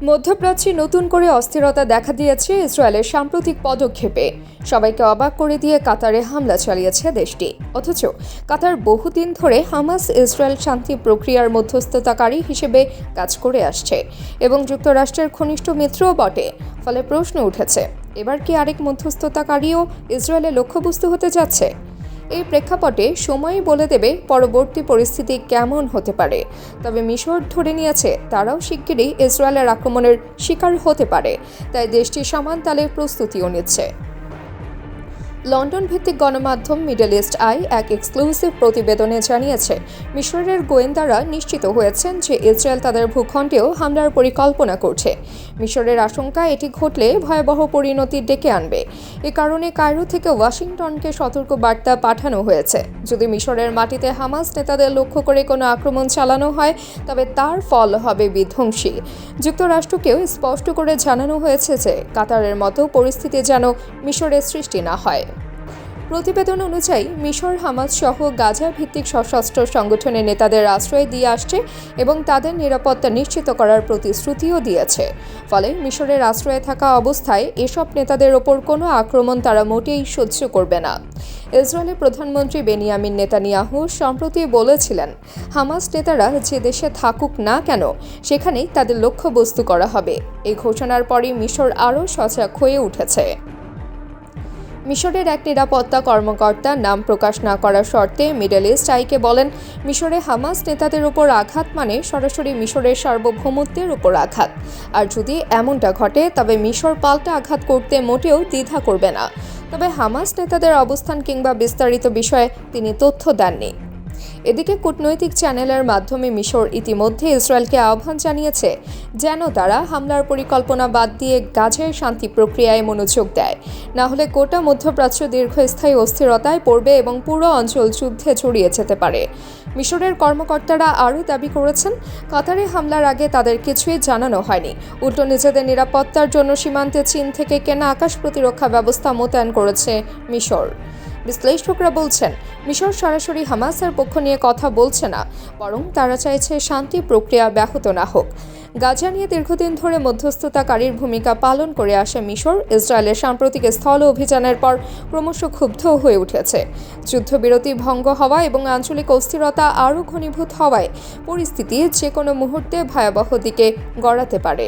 মধ্যপ্রাচ্যে নতুন করে অস্থিরতা দেখা দিয়েছে ইসরায়েলের সাম্প্রতিক পদক্ষেপে। সবাইকে অবাক করে দিয়ে কাতারে হামলা চালিয়েছে দেশটি। অথচ কাতার বহুদিন ধরে হামাস ইসরায়েল শান্তি প্রক্রিয়ার মধ্যস্থতাকারী হিসেবে কাজ করে আসছে এবং যুক্তরাষ্ট্রের ঘনিষ্ঠ মিত্রও বটে। ফলে প্রশ্ন উঠেছে, এবার কি আরেক মধ্যস্থতাকারীও ইসরায়েলের লক্ষ্যবস্তু হতে যাচ্ছে? এই প্রেক্ষাপটে সময়ই বলে দেবে পরবর্তী পরিস্থিতি কেমন হতে পারে। তবে মিশর ধরে নিয়েছে তারাও শিগগিরই ইসরায়েলের আক্রমণের শিকার হতে পারে, তাই দেশটি সমান তালে প্রস্তুতিও নিচ্ছে। লন্ডন ভিত্তিক গণমাধ্যম মিডল ইস্ট আই এক এক্সক্লুসিভ প্রতিবেদনে জানিয়েছে, মিশরের গোয়েন্দারা নিশ্চিত হয়েছেন যে ইসরায়েল তাদের ভূখণ্ডেও হামলার পরিকল্পনা করছে। মিশরের আশঙ্কা এটি ঘটলে ভয়াবহ পরিণতি ডেকে আনবে। এ কারণে কায়রো থেকে ওয়াশিংটনকে সতর্ক বার্তা পাঠানো হয়েছে। যদি মিশরের মাটিতে হামাস নেতাদের লক্ষ্য করে কোনো আক্রমণ চালানো হয়, তবে তার ফল হবে বিধ্বংসী। যুক্তরাষ্ট্রকেও স্পষ্ট করে জানানো হয়েছে যে কাতারের মতো পরিস্থিতি যেন মিশরের সৃষ্টি না হয়। প্রতিবেদন অনুযায়ী মিশর হামাস সহ গাজা ভিত্তিক সশস্ত্র সংগঠনের নেতাদের আশ্রয় দিয়ে আসছে এবং তাদের নিরাপত্তা নিশ্চিত করার প্রতিশ্রুতিও দিয়েছে। ফলে মিশরের আশ্রয়ে থাকা অবস্থায় এসব নেতাদের ওপর কোনো আক্রমণ তারা মোটেই সহ্য করবে না। ইসরায়েলের প্রধানমন্ত্রী বেনিয়ামিন নেতানিয়াহু সম্প্রতি বলেছিলেন, হামাস নেতারা যে দেশে থাকুক না কেন সেখানেই তাদের লক্ষ্যবস্তু করা হবে। এই ঘোষণার পরই মিশর আরও সজাগ হয়ে উঠেছে। মিশরের এক নিরাপত্তা কর্মকর্তা নাম প্রকাশ না করার শর্তে মিডল ইস্ট আইকে বলেন, মিশরে হামাস নেতাদের উপর আঘাত মানে সরাসরি মিশরের সার্বভৌমত্বের উপর আঘাত। আর যদি এমনটা ঘটে তবে মিশর পাল্টা আঘাত করতে মোটেও দ্বিধা করবে না। তবে হামাস নেতাদের অবস্থান কিংবা বিস্তারিত বিষয়ে তিনি তথ্য দেননি। এদিকে কূটনৈতিক চ্যানেলের মাধ্যমে মিশর ইতিমধ্যে ইসরায়েলকে আহ্বান জানিয়েছে যেন তারা হামলার পরিকল্পনা বাদ দিয়ে গাজায় শান্তি প্রক্রিয়ায় মনোযোগ দেয়, না হলে গোটা মধ্যপ্রাচ্য দীর্ঘস্থায়ী অস্থিরতায় পড়বে এবং পুরো অঞ্চল যুদ্ধে জড়িয়ে যেতে পারে। মিশরের কর্মকর্তারা আরও দাবি করেছেন, কাতারে হামলার আগে তাদের কিছুই জানানো হয়নি। উল্টো নিজেদের নিরাপত্তার জন্য সীমান্তে চীন থেকে কেনা আকাশ প্রতিরক্ষা ব্যবস্থা মোতায়েন করেছে মিশর। বিশ্লেষকরা বলছেন, মিশর সরাসরি হামাসের পক্ষ নিয়ে কথা বলছে না, বরং তারা চাইছে শান্তি প্রক্রিয়া ব্যাহত না হোক। গাজা নিয়ে দীর্ঘদিন ধরে মধ্যস্থতাকারীর ভূমিকা পালন করে আসা মিশর ইসরায়েলের সাম্প্রতিক স্থল অভিযানের পর ক্রমশ ক্ষুব্ধ হয়ে উঠেছে। যুদ্ধবিরতি ভঙ্গ হওয়া এবং আঞ্চলিক অস্থিরতা আরও ঘনীভূত হওয়ায় পরিস্থিতি যে কোনো মুহূর্তে ভয়াবহ দিকে গড়াতে পারে।